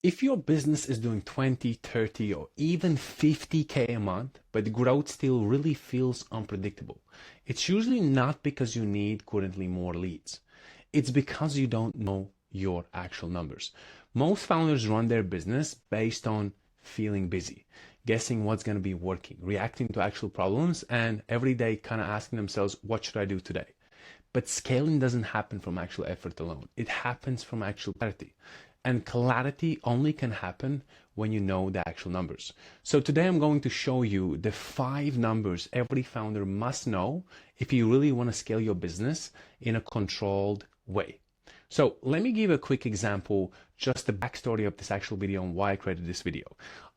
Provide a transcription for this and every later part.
If your business is doing 20, 30, or even 50K a month, but growth still really feels unpredictable, it's usually not because you need currently more leads. It's because you don't know your actual numbers. Most founders run their business based on feeling busy, guessing what's going to be working, reacting to actual problems, and every day kind of asking themselves, what should I do today? But scaling doesn't happen from actual effort alone. It happens from actual clarity. And clarity only can happen when you know the actual numbers. So today I'm going to show you the 5 numbers every founder must know if you really want to scale your business in a controlled way. So let me give a quick example, just the backstory of this actual video and why I created this video.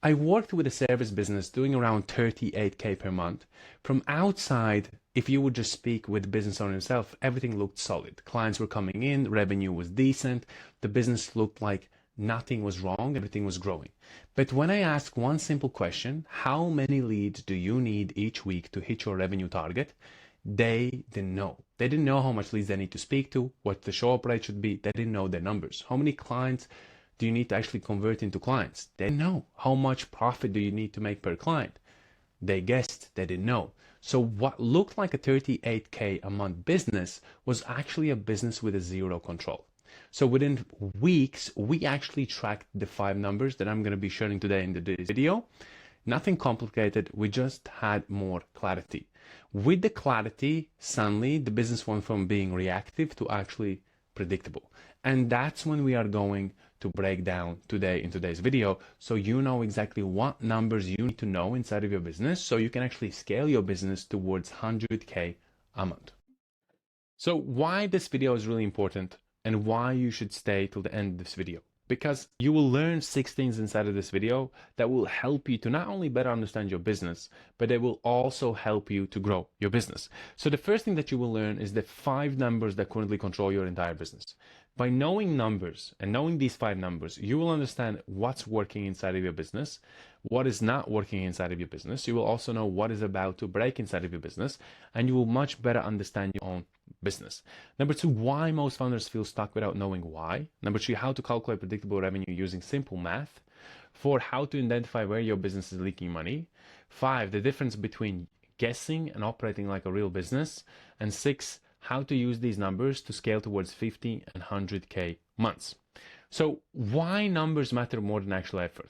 I worked with a service business doing around 38K per month. From outside, if you would just speak with the business owner himself, everything looked solid. Clients were coming in, revenue was decent, the business looked like nothing was wrong, everything was growing. But when I asked one simple question, how many leads do you need each week to hit your revenue target? They didn't know. They didn't know how much leads they need to speak to, what the show-up rate should be. They didn't know their numbers. How many clients do you need to actually convert into clients? They didn't know. How much profit do you need to make per client? They guessed. They didn't know. So what looked like a 38K a month business was actually a business with a zero control. So within weeks, we actually tracked the 5 numbers that I'm going to be sharing today in this video. Nothing complicated. We just had more clarity. With the clarity, suddenly the business went from being reactive to actually predictable. And that's when we are going to break down today in today's video, so you know exactly what numbers you need to know inside of your business so you can actually scale your business towards 100K a month. So why this video is really important and why you should stay till the end of this video. Because you will learn 6 things inside of this video that will help you to not only better understand your business, but they will also help you to grow your business. So the first thing that you will learn is the 5 numbers that currently control your entire business. By knowing numbers and knowing these 5 numbers, you will understand what's working inside of your business, what is not working inside of your business. You will also know what is about to break inside of your business, and you will much better understand your own business. Number 2, why most founders feel stuck without knowing why. Number 3, how to calculate predictable revenue using simple math. 4, how to identify where your business is leaking money. 5, the difference between guessing and operating like a real business. And 6, how to use these numbers to scale towards 50 and 100K months. So why numbers matter more than actual effort?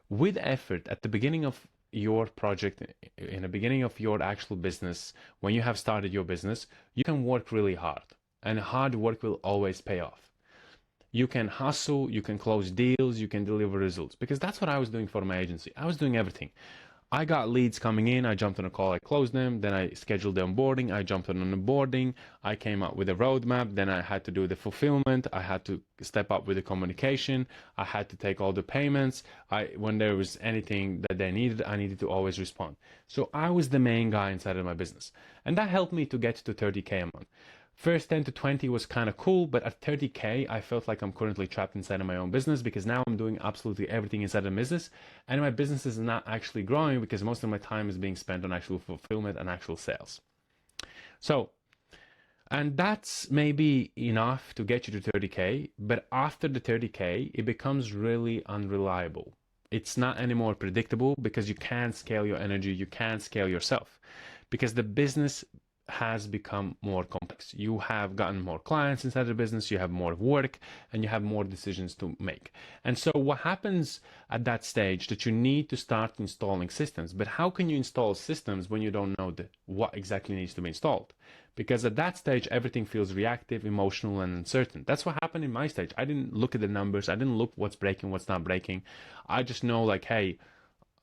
With effort at the beginning of your project, in the beginning of your actual business, when you have started your business, you can work really hard, and hard work will always pay off. You can hustle, you can close deals, you can deliver results, because that's what I was doing for my agency. I was doing everything. I got leads coming in, I jumped on a call, I closed them, then I scheduled the onboarding, I jumped on onboarding, I came up with a roadmap, then I had to do the fulfillment, I had to step up with the communication, I had to take all the payments, when there was anything that they needed, I needed to always respond. So I was the main guy inside of my business, and that helped me to get to 30K a month. First 10 to 20 was kind of cool, but at 30K, I felt like I'm currently trapped inside of my own business because now I'm doing absolutely everything inside of the business, and my business is not actually growing because most of my time is being spent on actual fulfillment and actual sales. So, and that's maybe enough to get you to 30K, but after the 30K, it becomes really unreliable. It's not anymore predictable because you can't scale your energy, you can't scale yourself because the business has become more complex. You have gotten more clients inside the business, you have more work, and you have more decisions to make. And so what happens at that stage that you need to start installing systems. But how can you install systems when you don't know what exactly needs to be installed? Because at that stage, everything feels reactive, emotional, and uncertain. That's what happened in my stage. I didn't look at the numbers. I didn't look what's breaking, what's not breaking. I just know like, hey,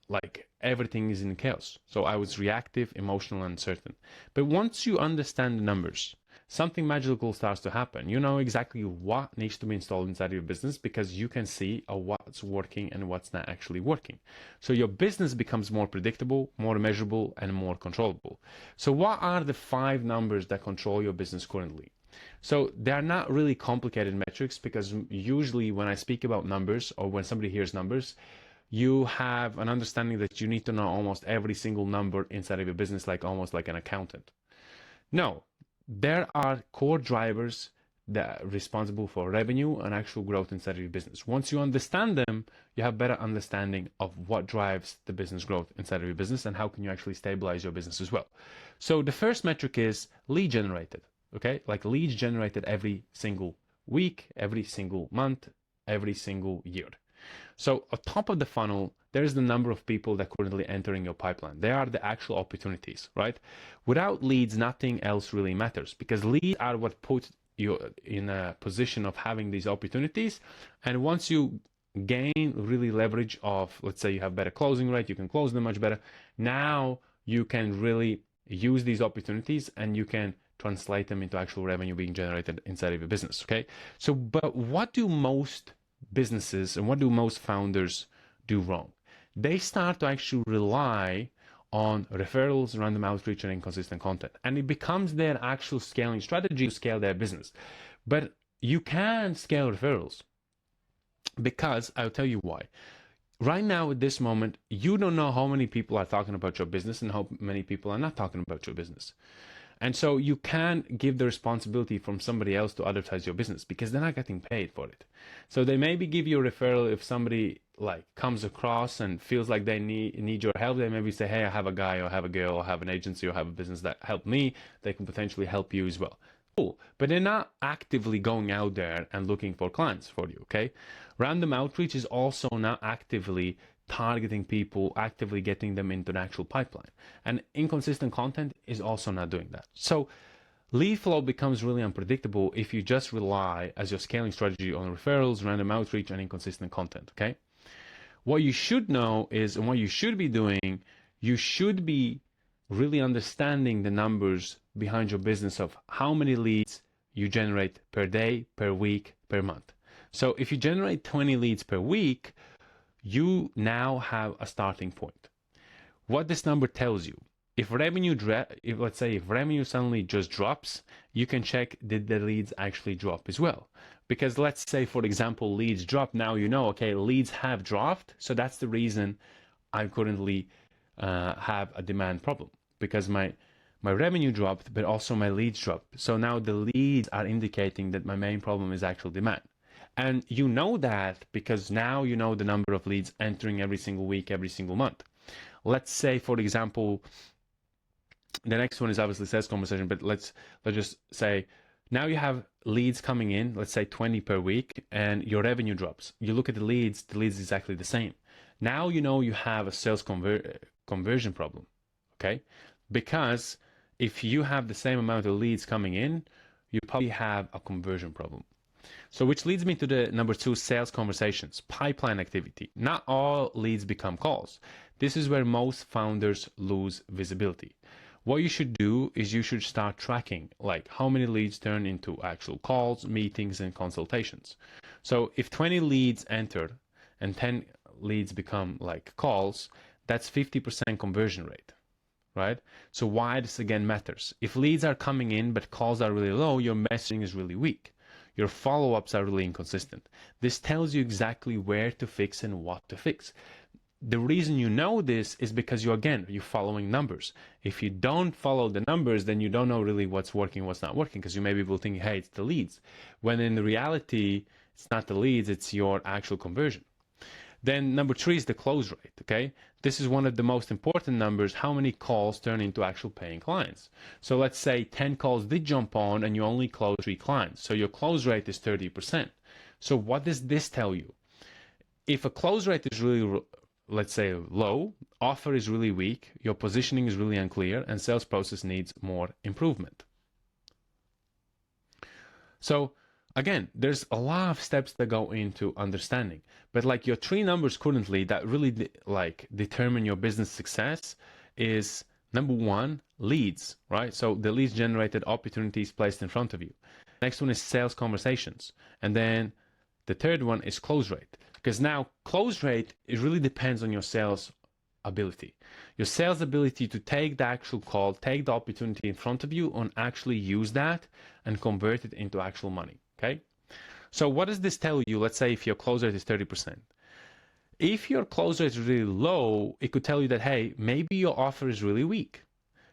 like everything is in chaos. So I was reactive, emotional, and uncertain. But once you understand the numbers, something magical starts to happen. You know exactly what needs to be installed inside of your business because you can see what's working and what's not actually working. So your business becomes more predictable, more measurable, and more controllable. So what are the 5 numbers that control your business currently? So they're not really complicated metrics because usually when I speak about numbers or when somebody hears numbers, you have an understanding that you need to know almost every single number inside of your business, like almost like an accountant. No, there are core drivers that are responsible for revenue and actual growth inside of your business. Once you understand them, you have better understanding of what drives the business growth inside of your business and how can you actually stabilize your business as well. So the first metric is lead generated, okay? Like leads generated every single week, every single month, every single year. So on top of the funnel, there's the number of people that currently entering your pipeline. They are the actual opportunities, right? Without leads, nothing else really matters because leads are what put you in a position of having these opportunities. And once you gain really leverage of, let's say you have better closing rate, you can close them much better. Now you can really use these opportunities and you can translate them into actual revenue being generated inside of your business, okay? So, but what do most businesses and what do most founders do wrong? They start to actually rely on referrals, random outreach, and inconsistent content. And it becomes their actual scaling strategy to scale their business. But you can scale referrals because I'll tell you why. Right now, at this moment, you don't know how many people are talking about your business and how many people are not talking about your business. And so you can't give the responsibility from somebody else to advertise your business because they're not getting paid for it. So they maybe give you a referral if somebody like comes across and feels like they need your help. They maybe say, hey, I have a guy or I have a girl or I have an agency or I have a business that helped me. They can potentially help you as well. Cool. But they're not actively going out there and looking for clients for you, okay? Random outreach is also not actively targeting people, actively getting them into the actual pipeline. And inconsistent content is also not doing that. So lead flow becomes really unpredictable if you just rely as your scaling strategy on referrals, random outreach, and inconsistent content, okay? What you should know is, and what you should be doing, you should be really understanding the numbers behind your business of how many leads you generate per day, per week, per month. So if you generate 20 leads per week, you now have a starting point. What this number tells you, if revenue suddenly just drops, you can check, did the leads actually drop as well? Because let's say, for example, leads drop. Now you know, okay, leads have dropped. So that's the reason I currently have a demand problem because my revenue dropped, but also my leads dropped. So now the leads are indicating that my main problem is actual demand. And you know that because now you know the number of leads entering every single week, every single month. Let's say, for example, the next one is obviously sales conversation, but let's just say now you have leads coming in, let's say 20 per week, and your revenue drops. You look at the leads is exactly the same. Now you know you have a sales conversion problem, okay? Because if you have the same amount of leads coming in, you probably have a conversion problem. So which leads me to the number 2, sales conversations, pipeline activity. Not all leads become calls. This is where most founders lose visibility. What you should do is you should start tracking like how many leads turn into actual calls, meetings, and consultations. So if 20 leads enter and 10 leads become like calls, that's 50% conversion rate, right? So why this again matters. If leads are coming in but calls are really low, your messaging is really weak. Your follow-ups are really inconsistent. This tells you exactly where to fix and what to fix. The reason you know this is because you're following numbers. If you don't follow the numbers, then you don't know really what's working, what's not working, because you maybe will think, hey, it's the leads. When in reality, it's not the leads, it's your actual conversion. Then number 3 is the close rate, okay? This is one of the most important numbers, how many calls turn into actual paying clients. So let's say 10 calls did jump on and you only close 3 clients. So your close rate is 30%. So what does this tell you? If a close rate is really, let's say, low, offer is really weak, your positioning is really unclear, and sales process needs more improvement. So again, there's a lot of steps that go into understanding, but like your 3 numbers currently that really determine your business success is number 1, leads, right? So the leads generated, opportunities placed in front of you. Next one is sales conversations. And then the third one is close rate, because now close rate, it really depends on your sales ability. Your sales ability to take the actual call, take the opportunity in front of you and actually use that and convert it into actual money. Okay, so what does this tell you? Let's say if your close rate is 30%. If your close rate is really low, it could tell you that, hey, maybe your offer is really weak.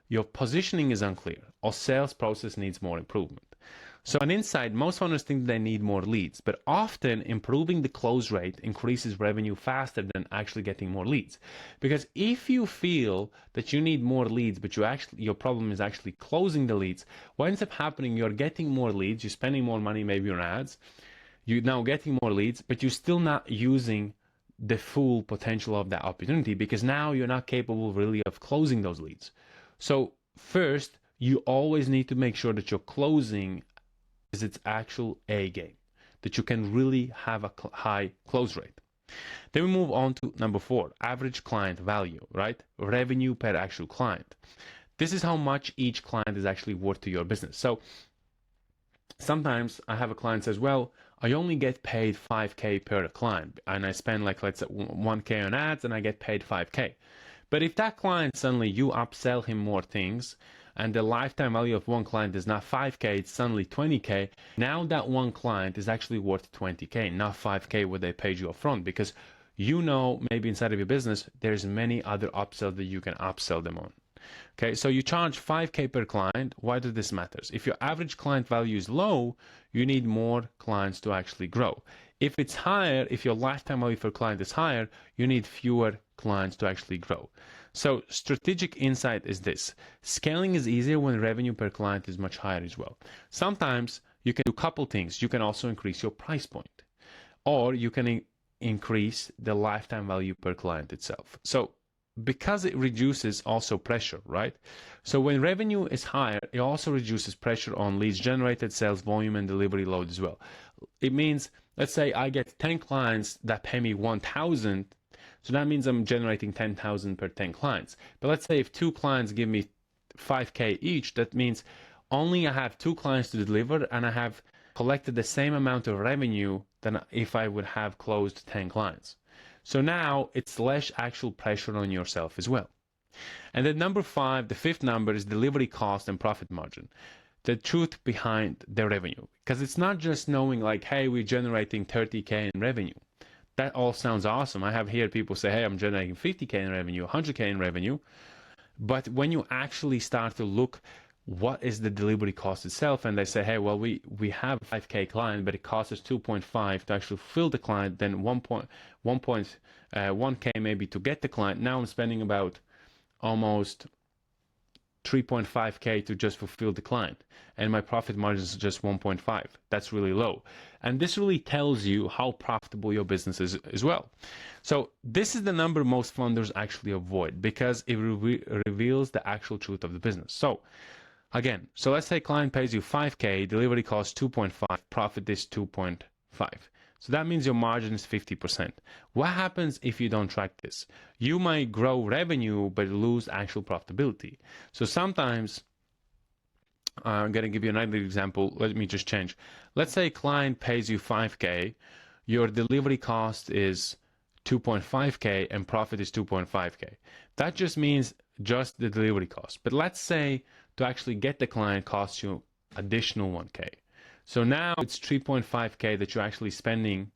Your positioning is unclear or sales process needs more improvement. So on inside, most founders think they need more leads, but often improving the close rate increases revenue faster than actually getting more leads. Because if you feel that you need more leads, but your problem is actually closing the leads, what ends up happening, you're getting more leads, you're spending more money maybe on ads, you're now getting more leads, but you're still not using the full potential of that opportunity because now you're not capable really of closing those leads. So first, you always need to make sure that you're closing is its actual A game, that you can really have a high close rate. Then we move on to number 4, average client value, right? Revenue per actual client. This is how much each client is actually worth to your business. So sometimes I have a client says, well, I only get paid 5K per client and I spend like, let's say 1K on ads and I get paid 5K. But if that client suddenly you upsell him more things and the lifetime value of one client is not 5K, it's suddenly 20K, now that one client is actually worth 20K, not 5K what they paid you upfront, because you know maybe inside of your business there's many other upsells that you can upsell them on. Okay, so you charge 5K per client. Why does this matter? If your average client value is low, you need more clients to actually grow. If it's higher, if your lifetime value per client is higher, you need fewer clients to actually grow. So strategic insight is this: scaling is easier when revenue per client is much higher as well. Sometimes you can do a couple things. You can also increase your price point, or you can increase the lifetime value per client itself. So because it reduces also pressure, right? So when revenue is higher, it also reduces pressure on leads generated, sales volume, and delivery load as well. It means, let's say I get 10 clients that pay me 1,000, so that means I'm generating 10,000 per 10 clients. But let's say if 2 clients give me 5K each, that means only I have 2 clients to deliver and I have collected the same amount of revenue than if I would have closed 10 clients. So now it's less actual pressure on yourself as well. And then number 5, the 5th number, is delivery cost and profit margin. The truth behind the revenue. Because it's not just knowing like, hey, we're generating 30K in revenue. That all sounds awesome. I have heard people say, hey, I'm generating 50K in revenue, 100K in revenue. But when you actually start to look what is the delivery cost itself, and they say, hey, well, we have a 5K client, but it costs us 2.5 to actually fill the client, then 1K maybe to get the client. Now I'm spending about almost 3.5K to just fulfill the client, and my profit margin is just 1.5. That's really low. And this really tells you how profitable your business is as well. So this is the number most founders actually avoid because it reveals the actual truth of the business. So again, so let's say client pays you 5K, delivery cost 2.5, profit is 2.5. So that means your margin is 50%. What happens if you don't track this? You might grow revenue, but lose actual profitability. So sometimes, I'm going to give you another example. Let me just change. Let's say a client pays you 5K, your delivery cost is 2.5K and profit is 2.5K. That just means just the delivery cost. But let's say to actually get the client costs you additional 1K. So now it's 3.5K that you're actually spending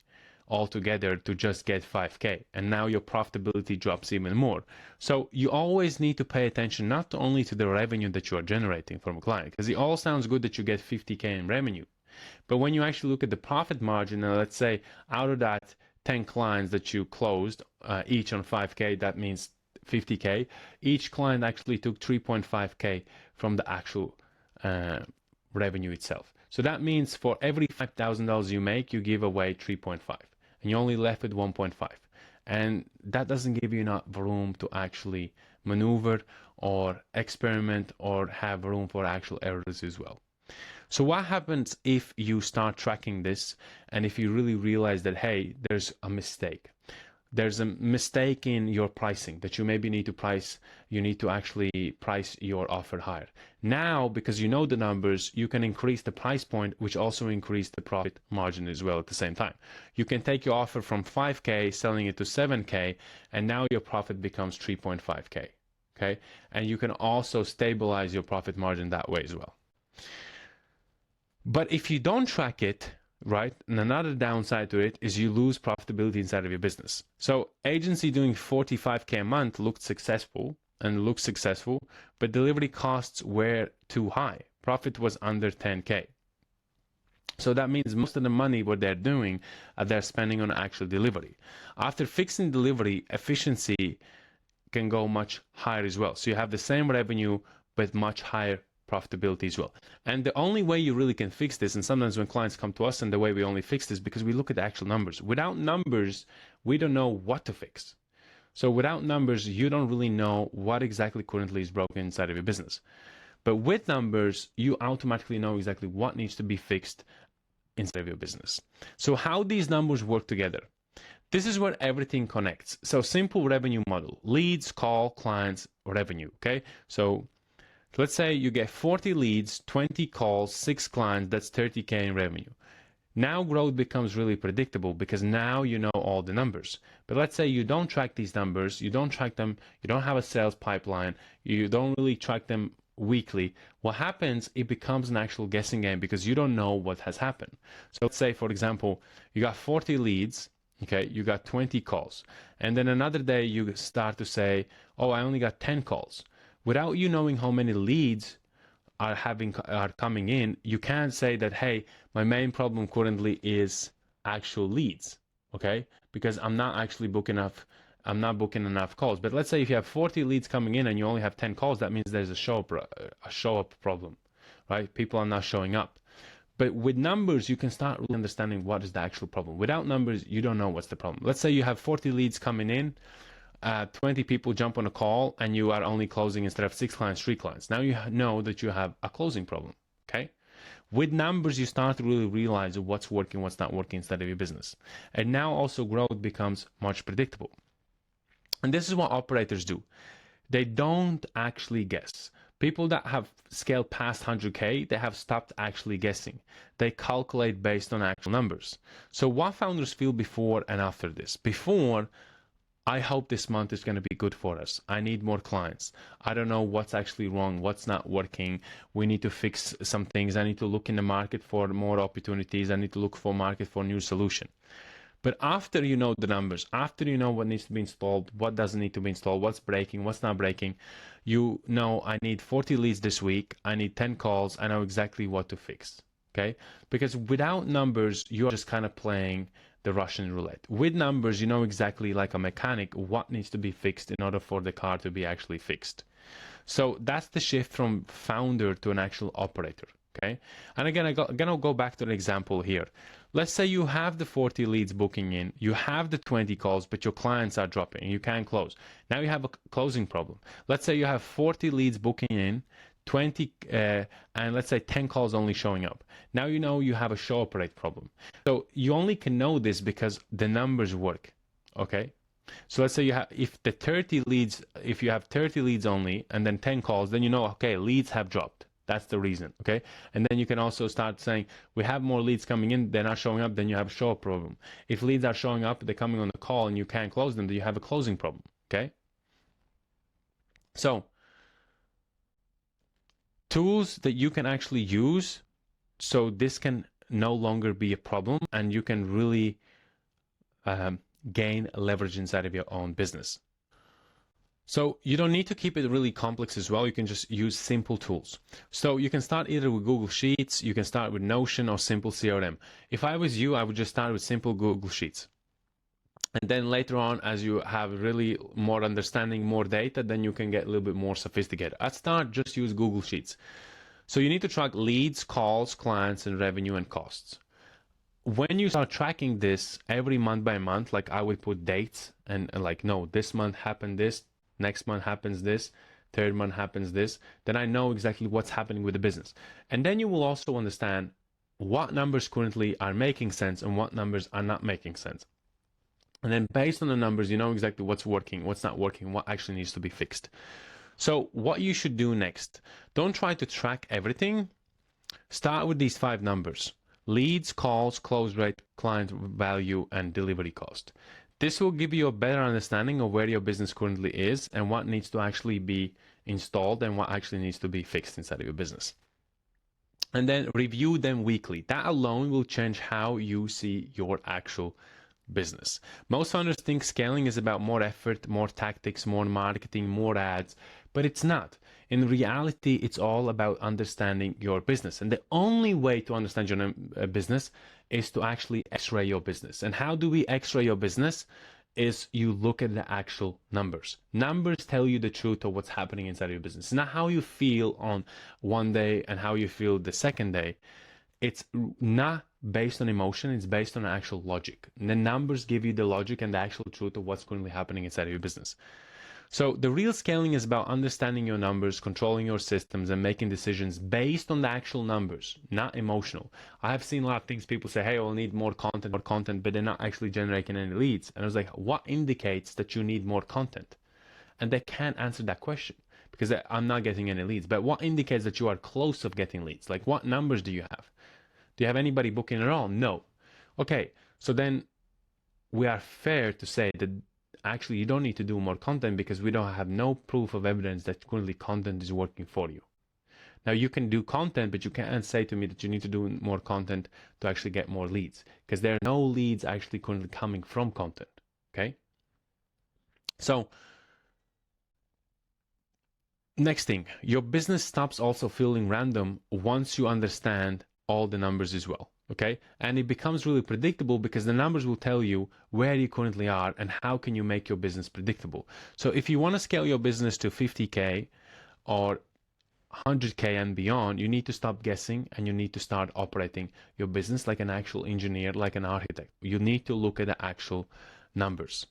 altogether to just get 5K. And now your profitability drops even more. So you always need to pay attention not only to the revenue that you are generating from a client, because it all sounds good that you get 50K in revenue. But when you actually look at the profit margin, and let's say out of that 10 clients that you closed, each on 5K, that means 50K. Each client actually took 3.5K from the actual revenue itself. So that means for every $5,000 you make, you give away 3.5, and you're only left with 1.5. And that doesn't give you enough room to actually maneuver or experiment or have room for actual errors as well. So what happens if you start tracking this and if you really realize that, hey, there's a mistake? There's a mistake in your pricing that you maybe need to price. You need to actually price your offer higher. Now, because you know the numbers, you can increase the price point, which also increase the profit margin as well at the same time. You can take your offer from 5K, selling it to 7K, and now your profit becomes 3.5K. Okay. And you can also stabilize your profit margin that way as well. But if you don't track it, right, and another downside to it is you lose profitability inside of your business. So agency doing 45K a month looked successful, but delivery costs were too high. Profit was under 10K. So that means most of the money what they're doing, they're spending on actual delivery. After fixing delivery, efficiency can go much higher as well. So you have the same revenue, but much higher profitability as well. And the only way you really can fix this, and sometimes when clients come to us and the way we only fix this, because we look at the actual numbers. Without numbers, we don't know what to fix. So without numbers, you don't really know what exactly currently is broken inside of your business. But with numbers, you automatically know exactly what needs to be fixed inside of your business. So how these numbers work together? This is where everything connects. So simple revenue model, leads, call, clients, revenue, okay? So let's say you get 40 leads, 20 calls, 6 clients, that's 30K in revenue. Now growth becomes really predictable because now you know all the numbers. But let's say you don't track these numbers, you don't track them, you don't have a sales pipeline, you don't really track them weekly. What happens, it becomes an actual guessing game because you don't know what has happened. So let's say, for example, you got 40 leads, okay, you got 20 calls. And then another day you start to say, oh, I only got 10 calls. Without you knowing how many leads are coming in, you can't say that, hey, my main problem currently is actual leads, okay? Because I'm not booking enough calls. But let's say if you have 40 leads coming in and you only have 10 calls, that means there's a show up problem, right? People are not showing up. But with numbers, you can start really understanding what is the actual problem. Without numbers, you don't know what's the problem. Let's say you have 40 leads coming in, 20 people jump on a call and you are only closing, instead of 6 clients, 3 clients. Now you know that you have a closing problem, okay? With numbers, you start to really realize what's working, what's not working inside of your business. And now also growth becomes much predictable. And this is what operators do. They don't actually guess. People that have scaled past 100K, they have stopped actually guessing. They calculate based on actual numbers. So what founders feel before and after this? Before, I hope this month is going to be good for us. I need more clients. I don't know what's actually wrong, what's not working. We need to fix some things. I need to look in the market for more opportunities. I need to look for market for new solution. But after you know the numbers, after you know what needs to be installed, what doesn't need to be installed, what's breaking, what's not breaking, you know I need 40 leads this week. I need 10 calls. I know exactly what to fix. Okay? Because without numbers, you're just kind of playing the Russian roulette. With numbers, you know exactly, like a mechanic, what needs to be fixed in order for the car to be actually fixed. So that's the shift from founder to an actual operator. Okay. And again, I'm gonna go back to the example here. Let's say you have the 40 leads booking in, you have the 20 calls, but your clients are dropping and you can't close. Now you have a closing problem. Let's say you have 40 leads booking in, 20 and let's say 10 calls only showing up. Now you know you have a show up rate problem. So you only can know this because the numbers work. Okay. So let's say you have, if you have 30 leads only and then 10 calls, then you know, okay, leads have dropped. That's the reason, okay? And then you can also start saying, we have more leads coming in, they're not showing up, then you have a show up problem. If leads are showing up, they're coming on the call and you can't close them, then you have a closing problem, okay? So, tools that you can actually use so this can no longer be a problem and you can really gain leverage inside of your own business. So you don't need to keep it really complex as well. You can just use simple tools. So you can start either with Google Sheets, you can start with Notion or simple CRM. If I was you, I would just start with simple Google Sheets. And then later on, as you have really more understanding, more data, then you can get a little bit more sophisticated. At start, just use Google Sheets. So you need to track leads, calls, clients, and revenue and costs. When you start tracking this every month by month, like I would put dates and like, no, this month happened this, next month happens this, third month happens this, then I know exactly what's happening with the business. And then you will also understand what numbers currently are making sense and what numbers are not making sense. And then based on the numbers, you know exactly what's working, what's not working, what actually needs to be fixed. So what you should do next, don't try to track everything. Start with these 5 numbers: leads, calls, close rate, client value, and delivery cost. This will give you a better understanding of where your business currently is and what needs to actually be installed and what actually needs to be fixed inside of your business. And then review them weekly. That alone will change how you see your actual business. Most founders think scaling is about more effort, more tactics, more marketing, more ads, but it's not. In reality, it's all about understanding your business. And the only way to understand your business is to actually x-ray your business. And how do we x-ray your business? Is you look at the actual numbers. Numbers tell you the truth of what's happening inside of your business. It's not how you feel on one day and how you feel the second day. It's not based on emotion, it's based on actual logic. And the numbers give you the logic and the actual truth of what's currently happening inside of your business. So the real scaling is about understanding your numbers, controlling your systems, and making decisions based on the actual numbers, not emotional. I have seen a lot of things people say, hey, I'll need more content, but they're not actually generating any leads. And I was like, what indicates that you need more content? And they can't answer that question because I'm not getting any leads. But what indicates that you are close of getting leads? Like, what numbers do you have? Do you have anybody booking at all? No. Okay, so then we are fair to say that actually you don't need to do more content because we don't have no proof of evidence that currently content is working for you. Now you can do content, but you can't say to me that you need to do more content to actually get more leads because there are no leads actually currently coming from content. Okay. So next thing, your business stops also feeling random once you understand all the numbers as well. Okay, and it becomes really predictable because the numbers will tell you where you currently are and how can you make your business predictable. So if you want to scale your business to 50K or 100K and beyond, you need to stop guessing and you need to start operating your business like an actual engineer, like an architect. You need to look at the actual numbers.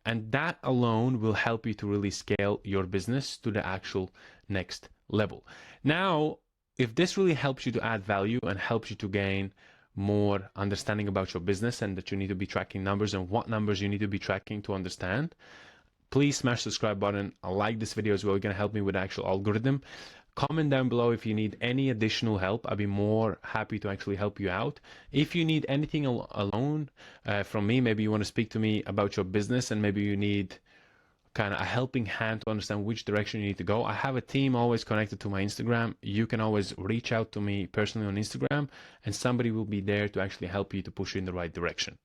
And that alone will help you to really scale your business to the actual next level. Now, if this really helps you to add value and helps you to gain more understanding about your business and that you need to be tracking numbers and what numbers you need to be tracking to understand, please smash the subscribe button. I like this video as well. You're going to help me with the actual algorithm. Comment down below if you need any additional help. I'd be more happy to actually help you out. If you need anything alone from me, maybe you want to speak to me about your business and maybe you need kind of a helping hand to understand which direction you need to go. I have a team always connected to my Instagram. You can always reach out to me personally on Instagram and somebody will be there to actually help you to push you in the right direction.